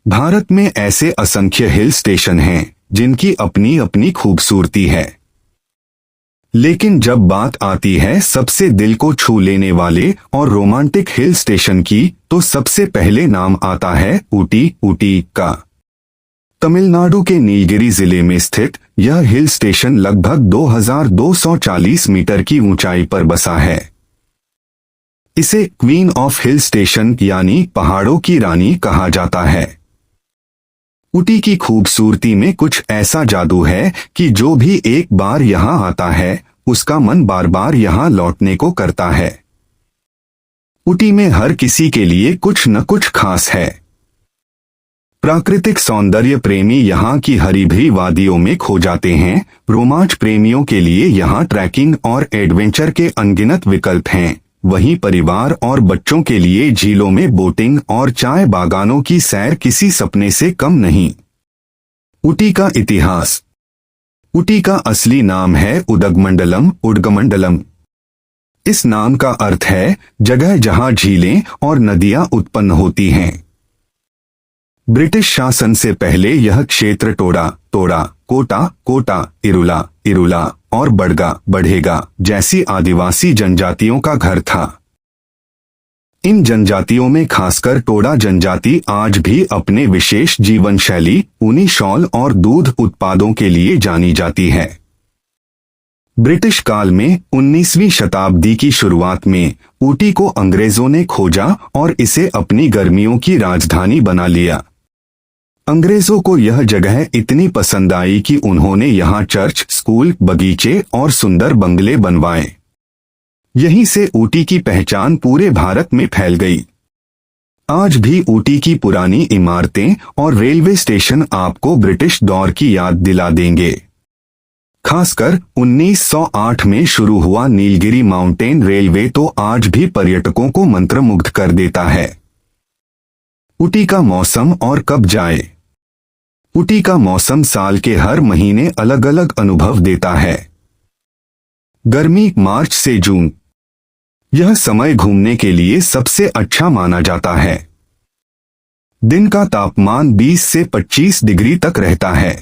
भारत में ऐसे असंख्य हिल स्टेशन हैं जिनकी अपनी अपनी खूबसूरती है, लेकिन जब बात आती है सबसे दिल को छू लेने वाले और रोमांटिक हिल स्टेशन की, तो सबसे पहले नाम आता है ऊटी का। तमिलनाडु के नीलगिरी जिले में स्थित यह हिल स्टेशन लगभग 2240 मीटर की ऊंचाई पर बसा है। इसे क्वीन ऑफ हिल स्टेशन यानी पहाड़ों की रानी कहा जाता है। ऊटी की खूबसूरती में कुछ ऐसा जादू है कि जो भी एक बार यहाँ आता है उसका मन बार बार यहाँ लौटने को करता है। ऊटी में हर किसी के लिए कुछ न कुछ खास है। प्राकृतिक सौंदर्य प्रेमी यहाँ की हरी भरी वादियों में खो जाते हैं। रोमांच प्रेमियों के लिए यहाँ ट्रैकिंग और एडवेंचर के अनगिनत विकल्प हैं। वहीं परिवार और बच्चों के लिए झीलों में बोटिंग और चाय बागानों की सैर किसी सपने से कम नहीं। ऊटी का इतिहास। ऊटी का असली नाम है उडगमंडलम। इस नाम का अर्थ है जगह जहां झीलें और नदियां उत्पन्न होती हैं। ब्रिटिश शासन से पहले यह क्षेत्र टोड़ा, कोटा, इरुला और बढ़ेगा जैसी आदिवासी जनजातियों का घर था। इन जनजातियों में खासकर टोडा जनजाति आज भी अपने विशेष जीवन शैली, ऊनी शॉल और दूध उत्पादों के लिए जानी जाती है। ब्रिटिश काल में 19वीं शताब्दी की शुरुआत में ऊटी को अंग्रेजों ने खोजा और इसे अपनी गर्मियों की राजधानी बना लिया। अंग्रेजों को यह जगह इतनी पसंद आई कि उन्होंने यहाँ चर्च, स्कूल, बगीचे और सुंदर बंगले बनवाए। यहीं से ऊटी की पहचान पूरे भारत में फैल गई। आज भी ऊटी की पुरानी इमारतें और रेलवे स्टेशन आपको ब्रिटिश दौर की याद दिला देंगे। खासकर 1908 में शुरू हुआ नीलगिरी माउंटेन रेलवे तो आज भी पर्यटकों को मंत्रमुग्ध कर देता है। ऊटी का मौसम और कब जाए। ऊटी का मौसम साल के हर महीने अलग अलग अनुभव देता है। गर्मी मार्च से जून, यह समय घूमने के लिए सबसे अच्छा माना जाता है। दिन का तापमान 20 से 25 डिग्री तक रहता है।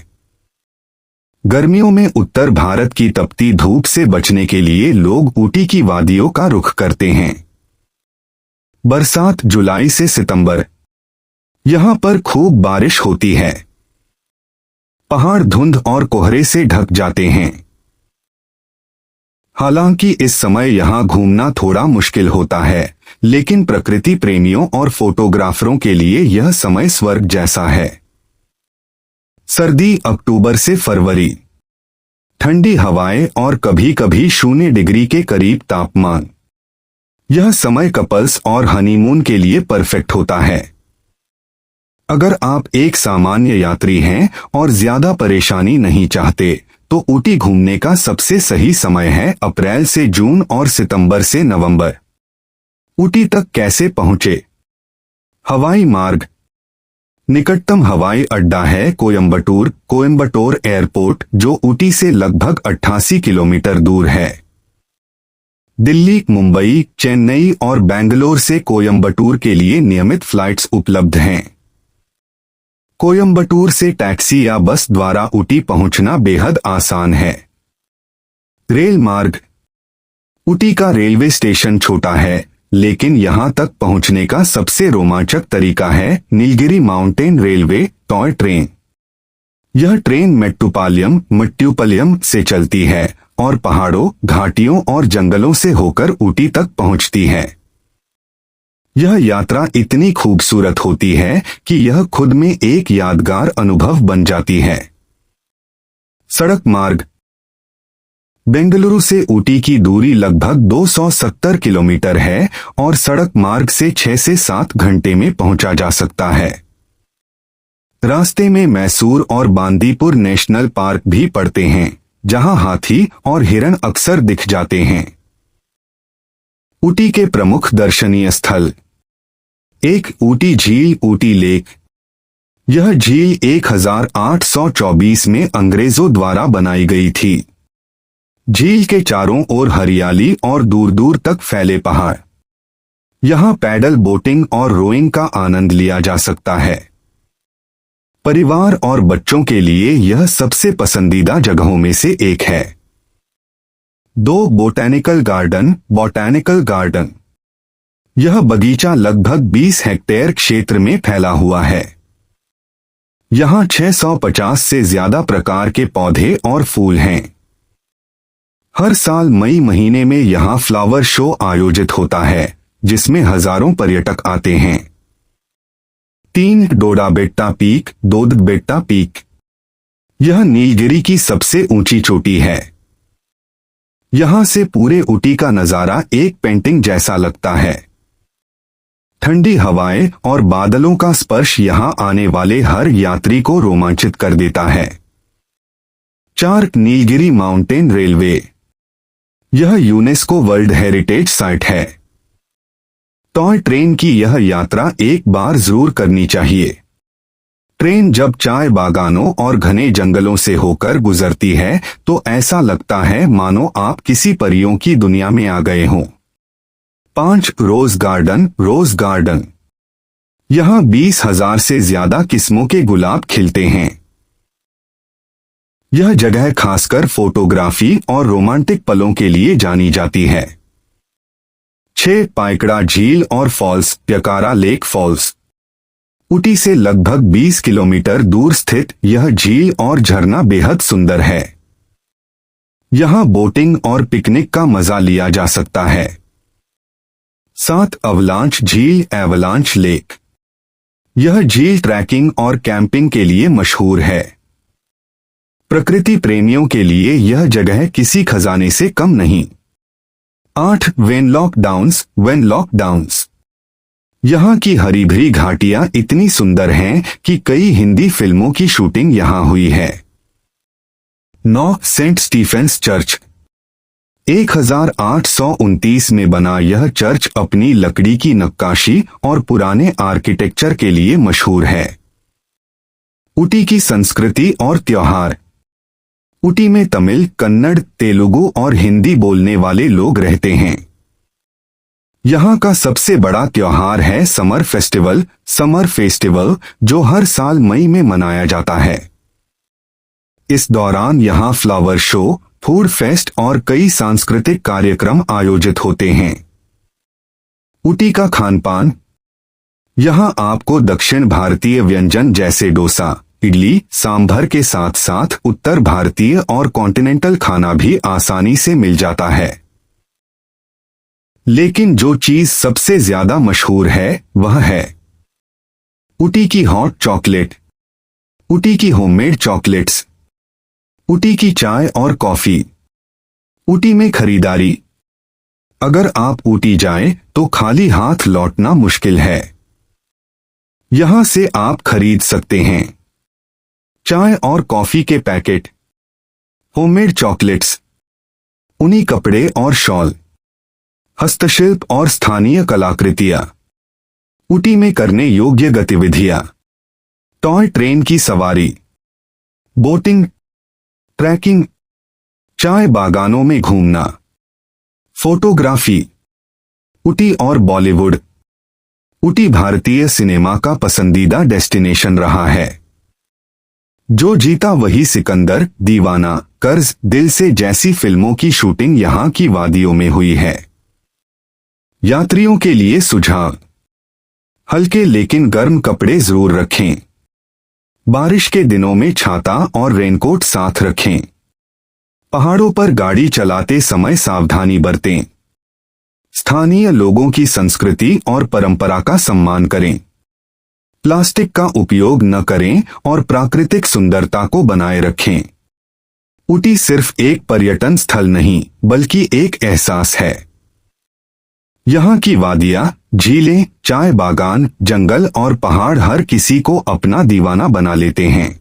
गर्मियों में उत्तर भारत की तपती धूप से बचने के लिए लोग ऊटी की वादियों का रुख करते हैं। बरसात जुलाई से सितंबर, यहाँ पर खूब बारिश होती है। पहाड़ धुंध और कोहरे से ढक जाते हैं। हालांकि इस समय यहाँ घूमना थोड़ा मुश्किल होता है, लेकिन प्रकृति प्रेमियों और फोटोग्राफरों के लिए यह समय स्वर्ग जैसा है। सर्दी अक्टूबर से फरवरी, ठंडी हवाएं और कभी कभी 0 डिग्री के करीब तापमान। यह समय कपल्स और हनीमून के लिए परफेक्ट होता है। अगर आप एक सामान्य यात्री हैं और ज्यादा परेशानी नहीं चाहते, तो ऊटी घूमने का सबसे सही समय है अप्रैल से जून और सितंबर से नवंबर। ऊटी तक कैसे पहुंचे। हवाई मार्ग। निकटतम हवाई अड्डा है कोयंबटूर एयरपोर्ट, जो ऊटी से लगभग 88 किलोमीटर दूर है। दिल्ली, मुंबई, चेन्नई और बेंगलोर से कोयंबटूर के लिए नियमित फ्लाइट्स उपलब्ध हैं। कोयंबटूर से टैक्सी या बस द्वारा ऊटी पहुंचना बेहद आसान है। रेल मार्ग। ऊटी का रेलवे स्टेशन छोटा है, लेकिन यहां तक पहुंचने का सबसे रोमांचक तरीका है Nilgiri mountain railway toy train. यह ट्रेन मेट्टुपालयम से चलती है और पहाड़ों, घाटियों और जंगलों से होकर ऊटी तक पहुंचती है। यह यात्रा इतनी खूबसूरत होती है कि यह खुद में एक यादगार अनुभव बन जाती है। सड़क मार्ग। बेंगलुरु से ऊटी की दूरी लगभग 270 किलोमीटर है और सड़क मार्ग से 6 से 7 घंटे में पहुंचा जा सकता है। रास्ते में मैसूर और बांदीपुर नेशनल पार्क भी पड़ते हैं, जहां हाथी और हिरण अक्सर दिख जाते हैं। ऊटी के प्रमुख दर्शनीय स्थल। एक ऊटी झील, ऊटी लेक। यह झील 1824 में अंग्रेजों द्वारा बनाई गई थी। झील के चारों ओर हरियाली और दूर दूर तक फैले पहाड़। यहाँ पैडल बोटिंग और रोइंग का आनंद लिया जा सकता है। परिवार और बच्चों के लिए यह सबसे पसंदीदा जगहों में से एक है। 2 बोटैनिकल गार्डन। यह बगीचा लगभग 20 हेक्टेयर क्षेत्र में फैला हुआ है। यहाँ 650 से ज्यादा प्रकार के पौधे और फूल हैं। हर साल मई महीने में यहाँ फ्लावर शो आयोजित होता है, जिसमें हजारों पर्यटक आते हैं। 3 दोदबेट्टा पीक। यह नीलगिरी की सबसे ऊंची चोटी है। यहाँ से पूरे ऊटी का नजारा एक पेंटिंग जैसा लगता है। ठंडी हवाएं और बादलों का स्पर्श यहाँ आने वाले हर यात्री को रोमांचित कर देता है। 4 नीलगिरी माउंटेन रेलवे। यह यूनेस्को वर्ल्ड हेरिटेज साइट है। टॉय ट्रेन की यह यात्रा एक बार जरूर करनी चाहिए। ट्रेन जब चाय बागानों और घने जंगलों से होकर गुजरती है तो ऐसा लगता है मानो आप किसी परियों की दुनिया में आ गए हों। 5 रोज गार्डन। यहाँ 20,000 से ज्यादा किस्मों के गुलाब खिलते हैं। यह जगह खासकर फोटोग्राफी और रोमांटिक पलों के लिए जानी जाती है। 6 पाइकड़ा झील और falls. Pykara lake falls. Ooty से लगभग 20 किलोमीटर दूर स्थित यह झील और झरना बेहद सुंदर है। यहाँ बोटिंग और पिकनिक का मजा लिया जा सकता है। 7 अवलांच झील एवलांच लेक। यह झील ट्रैकिंग और कैंपिंग के लिए मशहूर है। प्रकृति प्रेमियों के लिए यह जगह किसी खजाने से कम नहीं। 8 वेनलॉक डाउन्स। यहाँ की हरी भरी घाटियां इतनी सुंदर हैं कि कई हिंदी फिल्मों की शूटिंग यहाँ हुई है। 9 सेंट स्टीफेंस चर्च। 1829 में बना यह चर्च अपनी लकड़ी की नक्काशी और पुराने आर्किटेक्चर के लिए मशहूर है। ऊटी की संस्कृति और त्योहार। ऊटी में तमिल, कन्नड़, तेलुगु और हिंदी बोलने वाले लोग रहते हैं। यहाँ का सबसे बड़ा त्योहार है समर फेस्टिवल, जो हर साल मई में मनाया जाता है। इस दौरान यहाँ फ्लावर शो, फूड फेस्ट और कई सांस्कृतिक कार्यक्रम आयोजित होते हैं। ऊटी का खानपान। यहाँ आपको दक्षिण भारतीय व्यंजन जैसे डोसा, इडली, सांभर के साथ साथ उत्तर भारतीय और कॉन्टिनेंटल खाना भी आसानी से मिल जाता है। लेकिन जो चीज सबसे ज्यादा मशहूर है वह है ऊटी की हॉट चॉकलेट, ऊटी की होममेड चॉकलेट्स, ऊटी की चाय और कॉफी। ऊटी में खरीदारी। अगर आप ऊटी जाएं तो खाली हाथ लौटना मुश्किल है। यहां से आप खरीद सकते हैं चाय और कॉफी के पैकेट, होममेड चॉकलेट्स, ऊनी कपड़े और शॉल, हस्तशिल्प और स्थानीय कलाकृतियां। ऊटी में करने योग्य गतिविधियां। टॉय ट्रेन की सवारी, बोटिंग, ट्रैकिंग, चाय बागानों में घूमना, फोटोग्राफी। ऊटी और बॉलीवुड। ऊटी भारतीय सिनेमा का पसंदीदा डेस्टिनेशन रहा है। जो जीता वही सिकंदर, दीवाना, कर्ज, दिल से जैसी फिल्मों की शूटिंग यहाँ की वादियों में हुई है। यात्रियों के लिए सुझाव। हल्के लेकिन गर्म कपड़े जरूर रखें। बारिश के दिनों में छाता और रेनकोट साथ रखें। पहाड़ों पर गाड़ी चलाते समय सावधानी बरतें। स्थानीय लोगों की संस्कृति और परंपरा का सम्मान करें। प्लास्टिक का उपयोग न करें और प्राकृतिक सुंदरता को बनाए रखें। ऊटी सिर्फ एक पर्यटन स्थल नहीं बल्कि एक एहसास है। यहाँ की वादियां, झीलें, चाय बागान, जंगल और पहाड़ हर किसी को अपना दीवाना बना लेते हैं।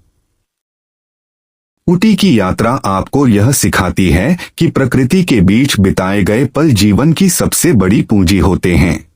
ऊटी की यात्रा आपको यह सिखाती है कि प्रकृति के बीच बिताए गए पल जीवन की सबसे बड़ी पूंजी होते हैं।